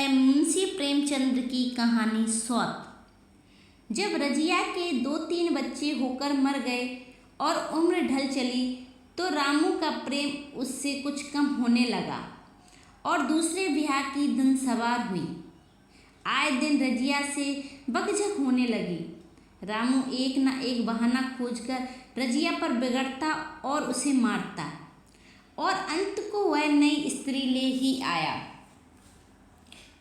है मुंशी प्रेमचंद की कहानी सौत। जब रजिया के 2-3 बच्चे होकर मर गए और उम्र ढल चली तो रामू का प्रेम उससे कुछ कम होने लगा और दूसरे ब्याह की धन सवार हुई। आए दिन रजिया से बकझक होने लगी। रामू एक न एक बहाना खोजकर रजिया पर बिगड़ता और उसे मारता और अंत को वह नई स्त्री ले ही आया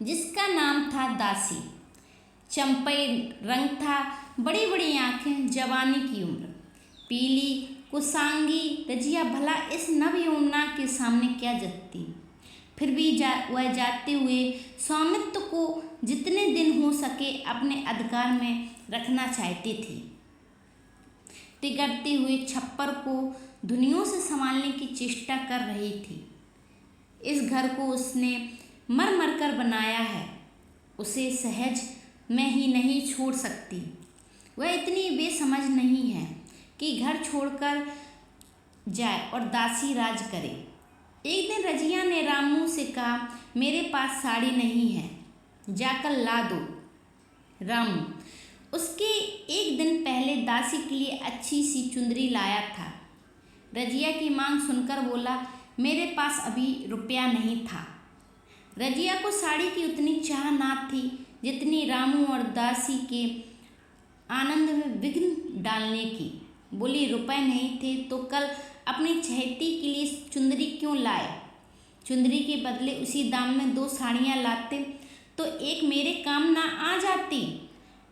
जिसका नाम था दासी। चंपई रंग था, बड़ी बड़ी आंखें, जवानी की उम्र, पीली कुसांगी रजिया भला इस नव यमुना के सामने क्या जतती। फिर भी वह जाते हुए स्वामित्व को जितने दिन हो सके अपने अधिकार में रखना चाहती थी। तिगड़ते हुए छप्पर को दुनियों से संभालने की चेष्टा कर रही थी। इस घर को उसने मर मर कर बनाया है, उसे सहज में ही नहीं छोड़ सकती। वह इतनी बेसमझ नहीं है कि घर छोड़कर जाए और दासी राज करे। एक दिन रजिया ने रामू से कहा, मेरे पास साड़ी नहीं है, जाकर ला दो। रामू उसके एक दिन पहले दासी के लिए अच्छी सी चुंदरी लाया था। रजिया की मांग सुनकर बोला, मेरे पास अभी रुपया नहीं था। रजिया को साड़ी की उतनी चाह ना थी जितनी रामू और दासी के आनंद में विघ्न डालने की। बोली, रुपए नहीं थे तो कल अपनी चहेती के लिए चुंदरी क्यों लाए? चुंदरी के बदले उसी दाम में 2 साड़ियाँ लाते तो एक मेरे काम ना आ जाती।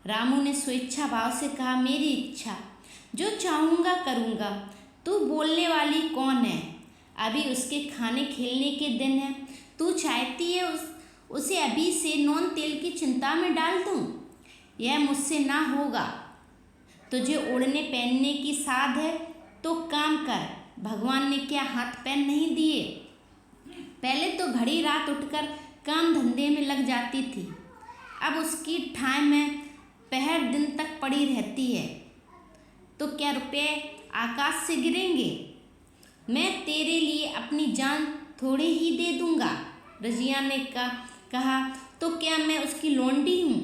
रामू ने स्वेच्छा भाव से कहा, मेरी इच्छा, जो चाहूँगा करूँगा। तू बोलने वाली कौन है? अभी उसके खाने खेलने के दिन है। तू चाहती है उसे अभी से नॉन तेल की चिंता में डाल दूँ? यह मुझसे ना होगा। तुझे ओढ़ने पहनने की साध है तो काम कर। भगवान ने क्या हाथ पैर नहीं दिए? पहले तो घड़ी रात उठकर काम धंधे में लग जाती थी, अब उसकी ठाय में पहर दिन तक पड़ी रहती है। तो क्या रुपये आकाश से गिरेंगे? मैं तेरे लिए अपनी जान थोड़े ही दे दूँगा। रजिया ने कहा, तो क्या मैं उसकी लौंडी हूँ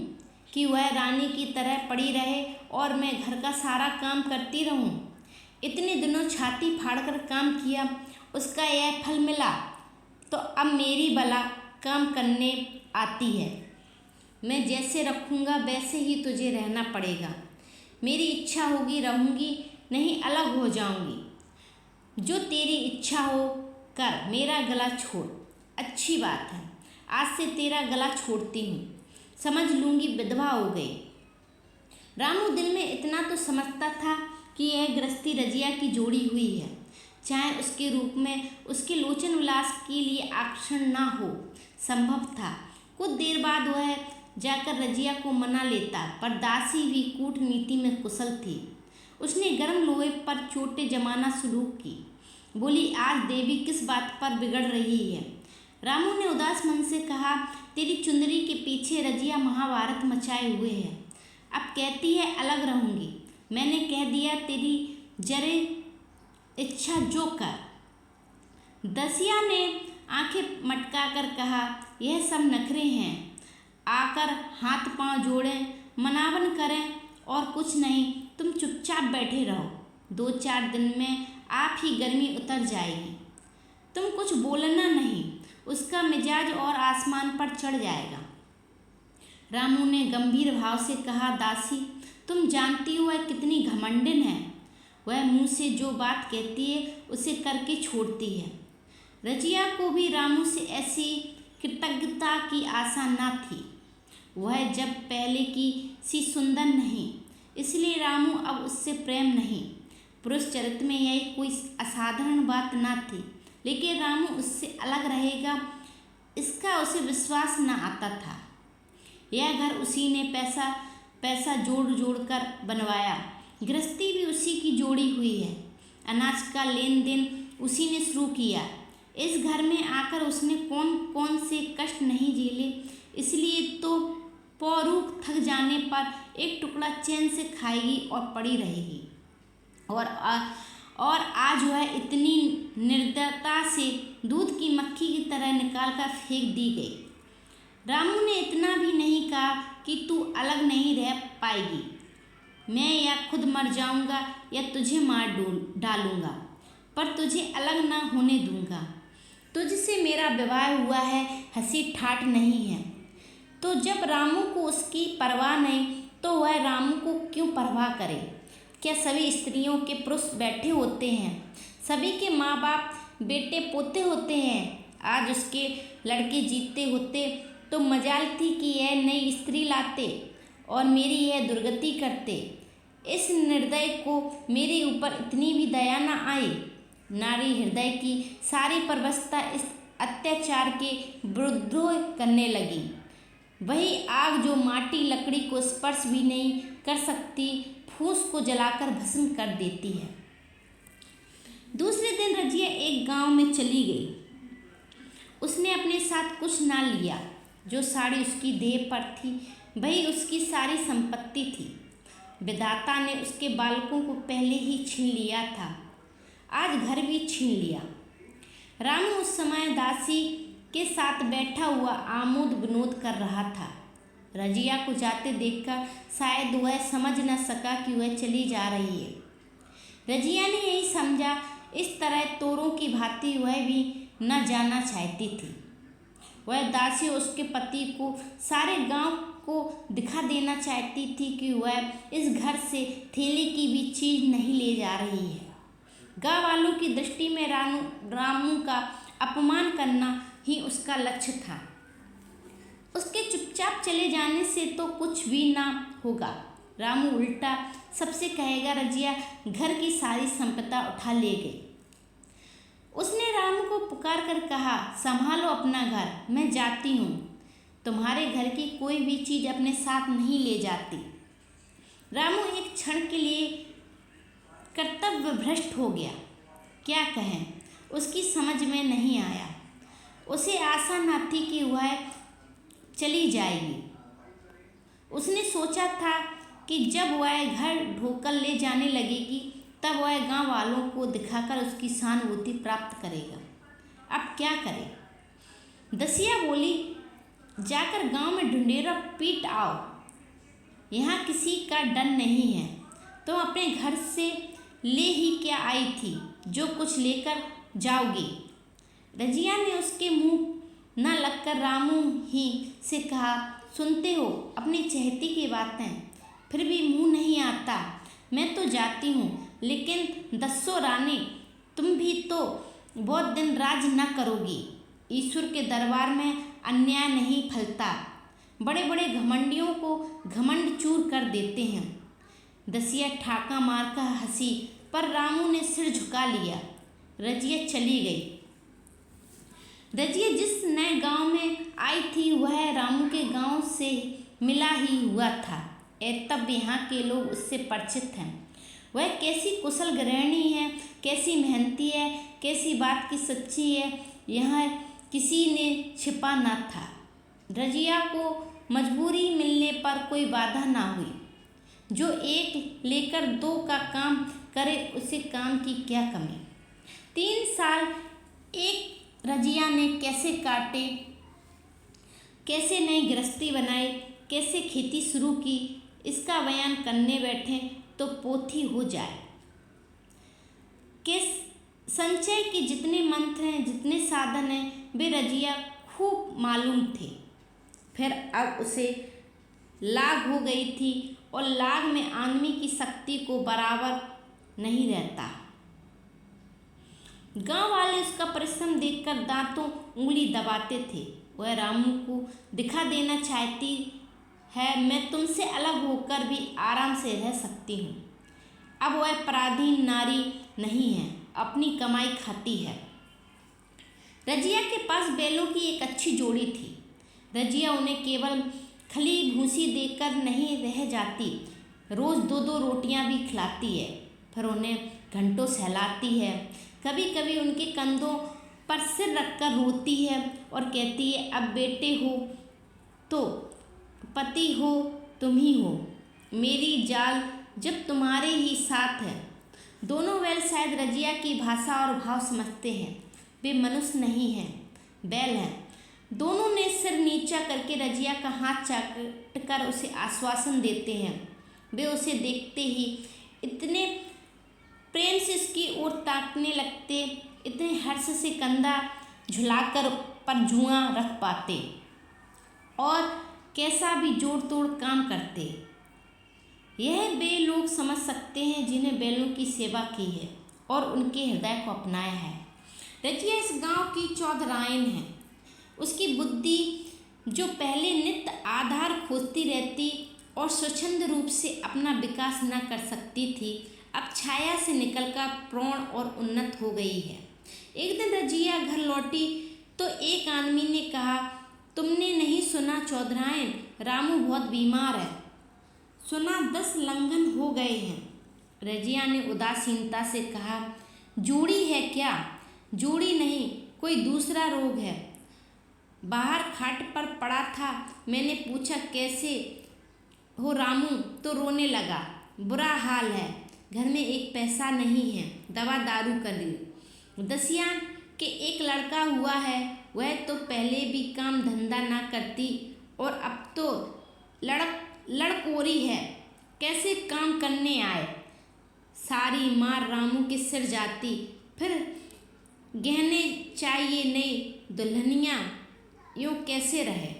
कि वह रानी की तरह पड़ी रहे और मैं घर का सारा काम करती रहूँ? इतने दिनों छाती फाड़कर काम किया, उसका यह फल मिला तो अब मेरी बला काम करने आती है। मैं जैसे रखूँगा वैसे ही तुझे रहना पड़ेगा। मेरी इच्छा होगी रहूँगी, नहीं अलग हो जाऊँगी। जो तेरी इच्छा हो कर, मेरा गला छोड़। अच्छी बात है, आज से तेरा गला छोड़ती हूँ। समझ लूँगी विधवा हो गई। रामू दिल में इतना तो समझता था कि यह गृहस्थी रजिया की जोड़ी हुई है, चाहे उसके रूप में उसके लोचन विलास के लिए आकर्षण ना हो। संभव था कुछ देर बाद वह जाकर रजिया को मना लेता, पर दासी भी कूटनीति में कुशल थी। उसने गर्म लोहे पर चोटें जमाना शुरू की। बोली, आज देवी किस बात पर बिगड़ रही है? रामू ने उदास मन से कहा, तेरी चुंदरी के पीछे रजिया महाभारत मचाए हुए है। अब कहती है अलग रहूँगी। मैंने कह दिया, तेरी जरे इच्छा जो कर। दसिया ने आंखें मटकाकर कहा, यह सब नखरे हैं। आकर हाथ पांव जोड़ें, मनावन करें और कुछ नहीं, तुम चुपचाप बैठे रहो। 2-4 दिन में आप ही गर्मी उतर जाएगी। तुम कुछ बोलना नहीं, उसका मिजाज और आसमान पर चढ़ जाएगा। रामू ने गंभीर भाव से कहा, दासी, तुम जानती हो वह कितनी घमंडिन है। वह मुँह से जो बात कहती है उसे करके छोड़ती है। रजिया को भी रामू से ऐसी कृतज्ञता की आशा न थी। वह जब पहले की सी सुंदर नहीं, इसलिए रामू अब उससे प्रेम नहीं। पुरुष चरित्र में यह कोई असाधारण बात न थी, लेकिन रामू उससे अलग रहेगा इसका उसे विश्वास न आता था। यह घर उसी ने पैसा जोड़ जोड़ कर बनवाया। गृहस्थी भी उसी की जोड़ी हुई है। अनाज का लेन देन उसी ने शुरू किया। इस घर में आकर उसने कौन कौन से कष्ट नहीं झेले, इसलिए तो पौरूख थक जाने पर एक टुकड़ा चैन से खाएगी और पड़ी रहेगी। और आज वह इतनी निर्दयता से दूध की मक्खी की तरह निकाल कर फेंक दी गई। रामू ने इतना भी नहीं कहा कि तू अलग नहीं रह पाएगी। मैं या खुद मर जाऊंगा या तुझे मार डालूंगा, पर तुझे अलग ना होने दूंगा। तुझसे मेरा विवाह हुआ है, हंसी ठाठ नहीं है। तो जब रामू को उसकी परवाह नहीं तो वह रामू को क्यों परवाह करे? क्या सभी स्त्रियों के पुरुष बैठे होते हैं? सभी के माँ बाप बेटे पोते होते हैं? आज उसके लड़के जीते होते तो मजाल थी कि यह नई स्त्री लाते और मेरी यह दुर्गति करते। इस निर्दय को मेरे ऊपर इतनी भी दया न आई। नारी हृदय की सारी परवस्था इस अत्याचार के विद्रोह करने लगी। वही आग जो माटी लकड़ी को स्पर्श भी नहीं कर सकती, फूस को जलाकर भस्म कर देती है। दूसरे दिन रजिया एक गांव में चली गई। उसने अपने साथ कुछ ना लिया। जो साड़ी उसकी देह पर थी वही उसकी सारी संपत्ति थी। विधाता ने उसके बालकों को पहले ही छीन लिया था, आज घर भी छीन लिया। रामू उस समय दासी के साथ बैठा हुआ आमोद विनोद कर रहा था। रजिया को जाते देखकर शायद वह समझ न सका कि वह चली जा रही है। रजिया ने यही समझा। इस तरह तोरों की भांति वह भी न जाना चाहती थी। वह दासी उसके पति को सारे गांव को दिखा देना चाहती थी कि वह इस घर से थैली की भी चीज नहीं ले जा रही है। गांव वालों की दृष्टि में रामू का अपमान करना ही उसका लक्ष्य था। उसके चुपचाप चले जाने से तो कुछ भी ना होगा। रामू उल्टा सबसे कहेगा रजिया घर की सारी संपदा उठा ले गई। उसने रामू को पुकार कर कहा, संभालो अपना घर, मैं जाती हूँ। तुम्हारे घर की कोई भी चीज़ अपने साथ नहीं ले जाती। रामू एक क्षण के लिए कर्तव्य भ्रष्ट हो गया। क्या कहें, उसकी समझ में नहीं आया। उसे आशा न थी कि वह चली जाएगी। उसने सोचा था कि जब वह घर ढोकर ले जाने लगेगी तब वह गांव वालों को दिखाकर उसकी सहानुभूति प्राप्त करेगा। अब क्या करे? दसिया बोली, जाकर गांव में ढूंढेरा पीट आओ। यहाँ किसी का डर नहीं है। तुम अपने घर से ले ही क्या आई थी, जो कुछ लेकर जाओगी। रजिया ने उसके मुंह न लगकर रामू ही से कहा, सुनते हो अपनी चहेती की बातें, फिर भी मुंह नहीं आता। मैं तो जाती हूँ, लेकिन दस्सो रानी, तुम भी तो बहुत दिन राज न करोगी। ईश्वर के दरबार में अन्याय नहीं फलता। बड़े बड़े घमंडियों को घमंड चूर कर देते हैं। दसिया ठाका मारकर हंसी, पर रामू ने सिर झुका लिया। रजिया चली गई। रजिया जिस नए गांव में आई थी वह रामू के गांव से मिला ही हुआ था। तब यहाँ के लोग उससे परिचित हैं। वह कैसी कुशल गृहिणी है, कैसी मेहनती है, कैसी बात की सच्ची है, यहाँ किसी ने छिपा न था। रजिया को मजबूरी मिलने पर कोई बाधा ना हुई। जो एक लेकर दो का काम करे उसे काम की क्या कमी। 3 साल एक रजिया ने कैसे काटे, कैसे नई गृहस्थी बनाई, कैसे खेती शुरू की, इसका बयान करने बैठे तो पोथी हो जाए। किस संचय के जितने मंत्र हैं, जितने साधन हैं, वे रजिया खूब मालूम थे। फिर अब उसे लाग हो गई थी और लाग में आदमी की शक्ति को बराबर नहीं रहता। गांव वाले उसका परिश्रम देखकर दांतों उंगली दबाते थे। वह रामू को दिखा देना चाहती है, मैं तुमसे अलग होकर भी आराम से रह सकती हूँ। अब वह पराधीन नारी नहीं है, अपनी कमाई खाती है। रजिया के पास बैलों की एक अच्छी जोड़ी थी। रजिया उन्हें केवल खली भूसी देकर नहीं रह जाती, रोज़ 2-2 रोटियां भी खिलाती है। फिर उन्हें घंटों सहलाती है। कभी कभी उनके कंधों पर सिर रखकर रोती है और कहती है, अब बेटे हो तो पति हो तुम ही हो, मेरी जाल जब तुम्हारे ही साथ है। दोनों बैल शायद रजिया की भाषा और भाव समझते हैं। वे मनुष्य नहीं हैं, बैल हैं। दोनों ने सिर नीचा करके रजिया का हाथ चाट कर उसे आश्वासन देते हैं। वे उसे देखते ही इतने प्रेम से उसकी ओर ताकने लगते, इतने हर्ष से कंधा झुलाकर पर जुआ रख पाते और कैसा भी जोड़ तोड़ काम करते। यह वे लोग समझ सकते हैं जिन्हें बैलों की सेवा की है और उनके हृदय को अपनाया है। रजिया इस गांव की चौधराइन है। उसकी बुद्धि जो पहले नित्य आधार खोजती रहती और स्वच्छंद रूप से अपना विकास न कर सकती थी, अब छाया से निकलकर प्रौढ़ और उन्नत हो गई है। एक दिन रजिया घर लौटी तो एक आदमी ने कहा, तुमने नहीं सुना चौधराइन, रामू बहुत बीमार है। सुना 10 लंघन हो गए हैं। रजिया ने उदासीनता से कहा, जोड़ी है क्या? जोड़ी नहीं, कोई दूसरा रोग है। बाहर खाट पर पड़ा था, मैंने पूछा कैसे हो रामू, तो रोने लगा। बुरा हाल है, घर में एक पैसा नहीं है, दवा दारू कर ली। दसिया के एक लड़का हुआ है, वह तो पहले भी काम धंधा ना करती और अब तो लड़कोरी है, कैसे काम करने आए। सारी मार रामू के सिर जाती। फिर गहने चाहिए, नई दुल्हनिया, यूँ कैसे रहे।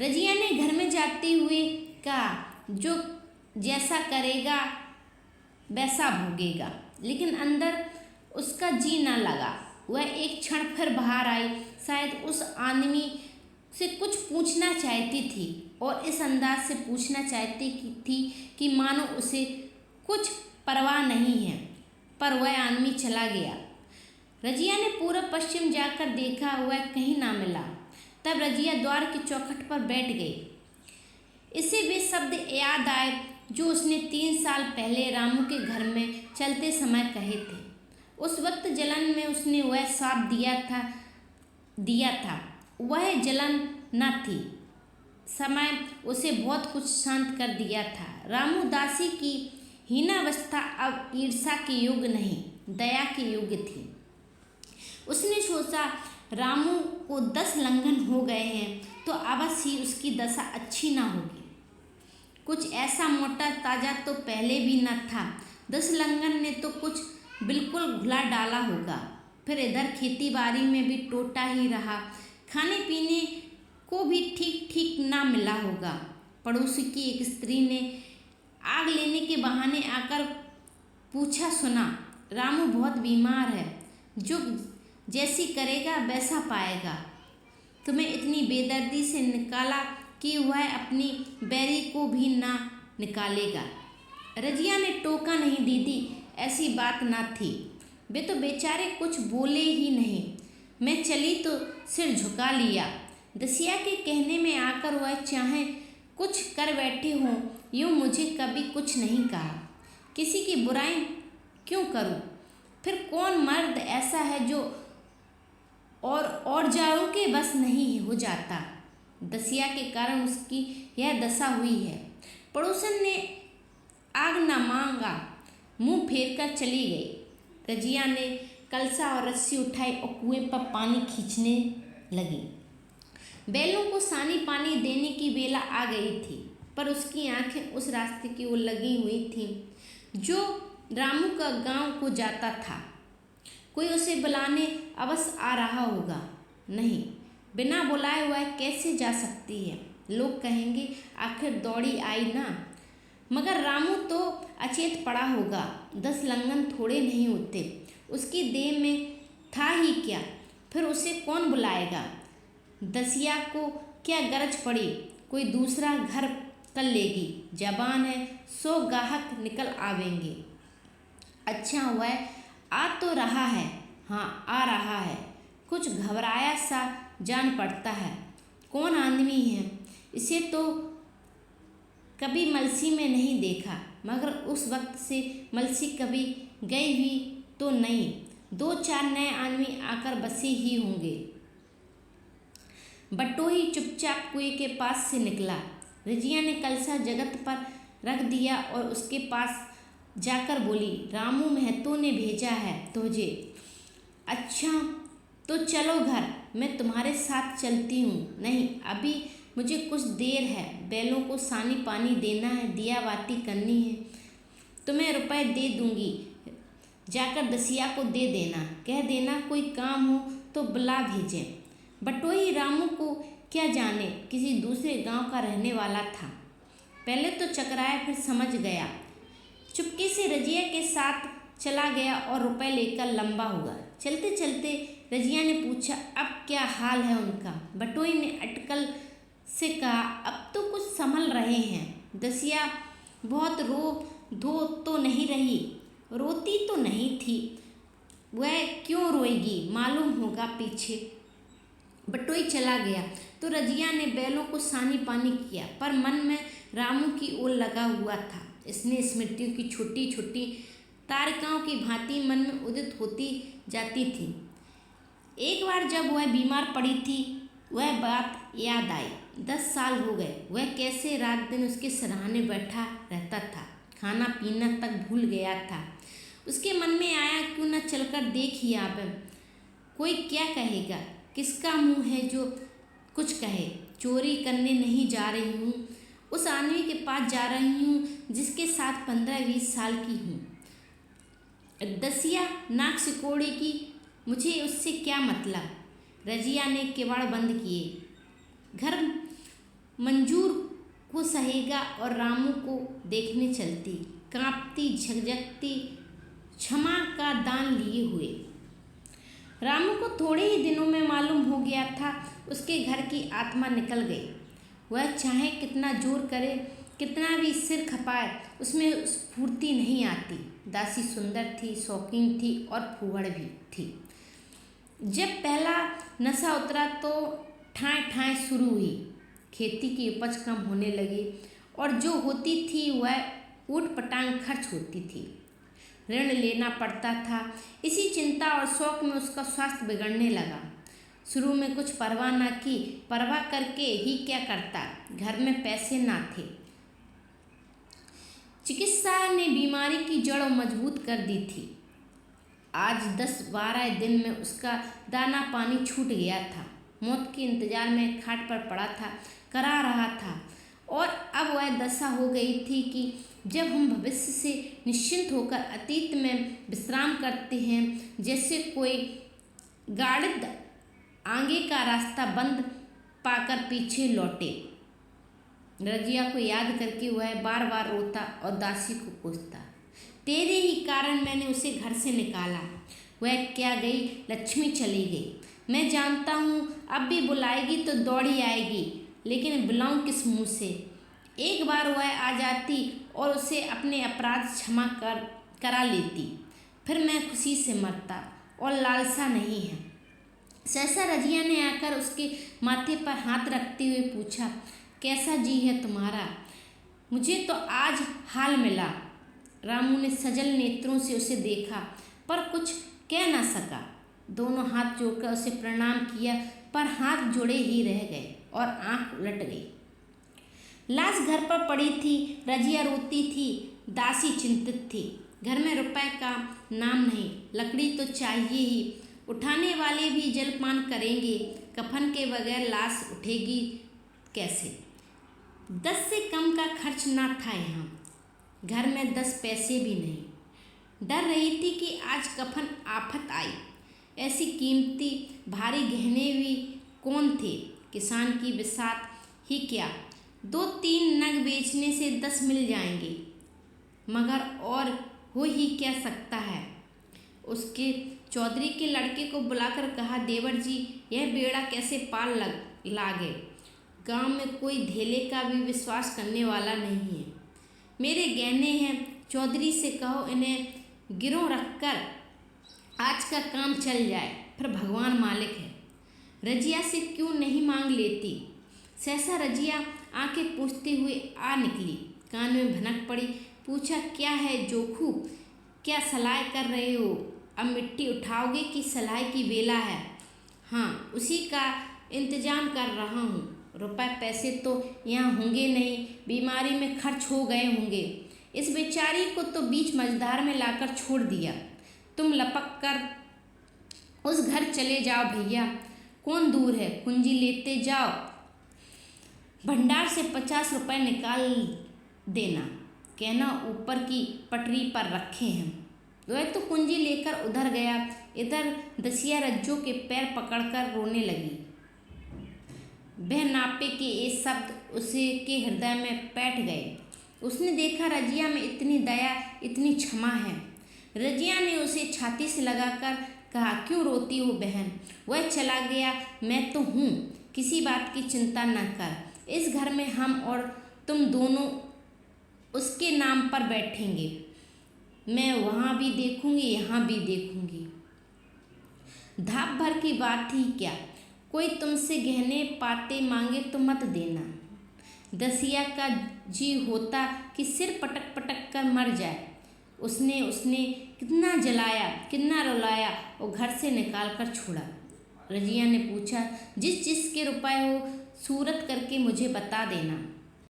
रजिया ने घर में जाते हुए कहा, जो जैसा करेगा वैसा भोगेगा। लेकिन अंदर उसका जी न लगा। वह एक क्षण फिर बाहर आई, शायद उस आदमी से कुछ पूछना चाहती थी और इस अंदाज से पूछना चाहती थी कि मानो उसे कुछ परवाह नहीं है। पर वह आदमी चला गया। रजिया ने पूरब पश्चिम जाकर देखा, वह कहीं ना मिला। तब रजिया द्वार की चौखट पर बैठ गई। इसे वे शब्द याद आए जो उसने 3 साल पहले रामू के घर में चलते समय कहे थे। उस वक्त जलन में उसने वह श्राप दिया था। वह जलन न थी, समय उसे बहुत कुछ शांत कर दिया था। रामू दासी की हीनावस्था अब ईर्षा के योग्य नहीं, दया के योग्य थी। उसने सोचा, रामू को 10 लंघन हो गए हैं तो अवश्य ही उसकी दशा अच्छी ना होगी। कुछ ऐसा मोटा ताजा तो पहले भी न था। 10 लंघन ने तो कुछ बिल्कुल घुला डाला होगा। फिर इधर खेती बाड़ी में भी टोटा ही रहा, खाने पीने को भी ठीक ठीक ना मिला होगा। पड़ोसी की एक स्त्री ने आग लेने के बहाने आकर पूछा, सुना रामू बहुत बीमार है, जो जैसी करेगा वैसा पाएगा। तुम्हें इतनी बेदर्दी से निकाला कि वह अपनी बैरी को भी ना निकालेगा। रजिया ने टोका, नहीं दीदी, ऐसी बात ना थी। वे तो बेचारे कुछ बोले ही नहीं। मैं चली तो सिर झुका लिया। दसिया के कहने में आकर वह चाहे कुछ कर बैठे हों, यूँ मुझे कभी कुछ नहीं कहा। किसी की बुराई क्यों करूं? फिर कौन मर्द ऐसा है जो और जारों के बस नहीं हो जाता। दसिया के कारण उसकी यह दशा हुई है। पड़ोसन ने आग न मांगा, मुंह फेर कर चली गई। रजिया ने कलसा और रस्सी उठाई और कुएं पर पानी खींचने लगी। बैलों को सानी पानी देने की बेला आ गई थी, पर उसकी आंखें उस रास्ते की ओर लगी हुई थीं जो रामू का गांव को जाता था। कोई उसे बुलाने अवश्य आ रहा होगा। नहीं, बिना बुलाए वह कैसे जा सकती है? लोग कहेंगे, आखिर दौड़ी आई ना। मगर रामू तो अचेत पड़ा होगा। 10 लंघन थोड़े नहीं होते। उसकी देह में था ही क्या? फिर उसे कौन बुलाएगा? दसिया को क्या गरज पड़ी, कोई दूसरा घर कर लेगी। जबान है, 100 गाहक निकल आवेंगे। अच्छा, वह आ तो रहा है। हाँ, आ रहा है। कुछ घबराया सा जान पड़ता है। कौन आदमी है? इसे तो कभी मलसी में नहीं देखा, मगर उस वक्त से मलसी कभी गई हुई तो नहीं। 2-4 नए आदमी आकर बसे ही होंगे। बटोही चुपचाप कुएं के पास से निकला। रजिया ने कलसा जगत पर रख दिया और उसके पास जाकर बोली, रामू महतो ने भेजा है तुझे। अच्छा, तो चलो घर, मैं तुम्हारे साथ चलती हूँ। नहीं, अभी मुझे कुछ देर है, बैलों को सानी पानी देना है, दिया बाती करनी है। तुम्हें रुपए दे दूँगी, जाकर दसिया को दे देना, कह देना कोई काम हो तो बुला भेजें। बटोही रामू को क्या जाने, किसी दूसरे गांव का रहने वाला था। पहले तो चकराया, फिर समझ गया। चुपके से रजिया के साथ चला गया और रुपए लेकर लंबा हुआ। चलते चलते रजिया ने पूछा, अब क्या हाल है उनका? बटोही ने अटकल से कहा, अब तो कुछ संभल रहे हैं। दसिया बहुत रो धो तो नहीं रही, रोती तो नहीं थी, वह क्यों रोएगी, मालूम होगा पीछे। बटोही चला गया तो रजिया ने बैलों को सानी पानी किया, पर मन में रामू की ओर लगा हुआ था। इसने स्मृतियों की छोटी छोटी तारिकाओं की भांति मन में उदित होती जाती थी। एक बार जब वह बीमार पड़ी थी, वह बात याद आई। 10 साल हो गए, वह कैसे रात दिन उसके सराहने बैठा रहता था, खाना पीना तक भूल गया था। उसके मन में आया, क्यों न चलकर देख ही आवे, कोई क्या कहेगा, किसका मुंह है जो कुछ कहे। चोरी करने नहीं जा रही हूँ, उस आदमी के पास जा रही हूँ जिसके साथ 15-20 साल की हूँ। दसिया नाक सिकोड़ेगी, मुझे उससे क्या मतलब। रजिया ने किवाड़ बंद किए। घर मंजूर को सहेगा और रामू को देखने चलती, कांपती झकझकती, क्षमा का दान लिए हुए। रामू को थोड़े ही दिनों में मालूम हो गया था, उसके घर की आत्मा निकल गई। वह चाहे कितना जोर करे, कितना भी सिर खपाए, उसमें स्फूर्ति नहीं आती। दासी सुंदर थी, शौकीन थी और फूहड़ भी थी। जब पहला नशा उतरा तो ठाएं ठाएं शुरू हुई। खेती की उपज कम होने लगी और जो होती थी वह ऊट पटांग खर्च होती थी। ऋण लेना पड़ता था। इसी चिंता और शौक में उसका स्वास्थ्य बिगड़ने लगा। शुरू में कुछ परवाह न की, परवाह करके ही क्या करता, घर में पैसे ना थे। चिकित्सा ने बीमारी की जड़ मजबूत कर दी थी। आज 10-12 दिन में उसका दाना पानी छूट गया था। मौत के इंतजार में खाट पर पड़ा था, करा रहा था। और अब वह दशा हो गई थी कि जब हम भविष्य से निश्चिंत होकर अतीत में विश्राम करते हैं, जैसे कोई गाड़िद आगे का रास्ता बंद पाकर पीछे लौटे। रजिया को याद करके वह बार बार रोता और दासी को कोसता, तेरे ही कारण मैंने उसे घर से निकाला। वह क्या गई, लक्ष्मी चली गई। मैं जानता हूँ अब भी बुलाएगी तो दौड़ी आएगी, लेकिन बुलाऊं किस मुँह से। एक बार वह आ जाती और उसे अपने अपराध क्षमा करा लेती, फिर मैं खुशी से मरता, और लालसा नहीं है। सहसा रजिया ने आकर उसके माथे पर हाथ रखते हुए पूछा, कैसा जी है तुम्हारा? मुझे तो आज हाल मिला। रामू ने सजल नेत्रों से उसे देखा, पर कुछ कह न सका। दोनों हाथ जोड़कर उसे प्रणाम किया, पर हाथ जुड़े ही रह गए और आंख उलट गई। लाश घर पर पड़ी थी। रजिया रोती थी, दासी चिंतित थी। घर में रुपए का नाम नहीं, लकड़ी तो चाहिए ही। उठाने वाले भी जलपान करेंगे, कफन के बगैर लाश उठेगी कैसे? 10 से कम का खर्च ना था यहाँ। घर में 10 पैसे भी नहीं। डर रही थी कि आज कफन आफत आई। ऐसी कीमती भारी गहने भी कौन थे? किसान की बिसात ही क्या, 2-3 नग बेचने से 10 मिल जाएंगे, मगर और हो ही क्या सकता है। उसके चौधरी के लड़के को बुलाकर कहा, देवर जी, यह बेड़ा कैसे पार लागे? गांव में कोई धेले का भी विश्वास करने वाला नहीं है। मेरे गहने हैं, चौधरी से कहो इन्हें गिरों रखकर आज का काम चल जाए, फिर भगवान मालिक है। रजिया से क्यों नहीं मांग लेती? सहसा रजिया आंखें पूछते हुए आ निकली, कान में भनक पड़ी। पूछा, क्या है जोखू, क्या सलाह कर रहे हो? अब मिट्टी उठाओगे कि सलाह की बेला है? हाँ, उसी का इंतजाम कर रहा हूँ। रुपए पैसे तो यहाँ होंगे नहीं, बीमारी में खर्च हो गए होंगे। इस बेचारी को तो बीच मझधार में लाकर छोड़ दिया। तुम लपक कर उस घर चले जाओ भैया, कौन दूर है, कुंजी लेते जाओ, भंडार से 50 रुपए निकाल देना, कहना ऊपर की पटरी पर रखे हैं। वह तो कुंजी लेकर उधर गया। इधर दसिया रज्जो के पैर पकड़कर रोने लगी। वह नापे के ये शब्द उसे के हृदय में बैठ गए। उसने देखा रजिया में इतनी दया, इतनी क्षमा है। रजिया ने उसे छाती से लगाकर कहा, क्यों रोती हो बहन? वह चला गया, मैं तो हूँ, किसी बात की चिंता न कर। इस घर में हम और तुम दोनों उसके नाम पर बैठेंगे। मैं वहाँ भी देखूंगी, यहाँ भी देखूंगी। धाप भर की बात ही क्या, कोई तुमसे गहने पाते मांगे तो मत देना। दसिया का जी होता कि सिर पटक पटक कर मर जाए। उसने कितना जलाया, कितना रुलाया और घर से निकाल कर छोड़ा। रजिया ने पूछा, जिस जिस के रुपए हो सूरत करके मुझे बता देना।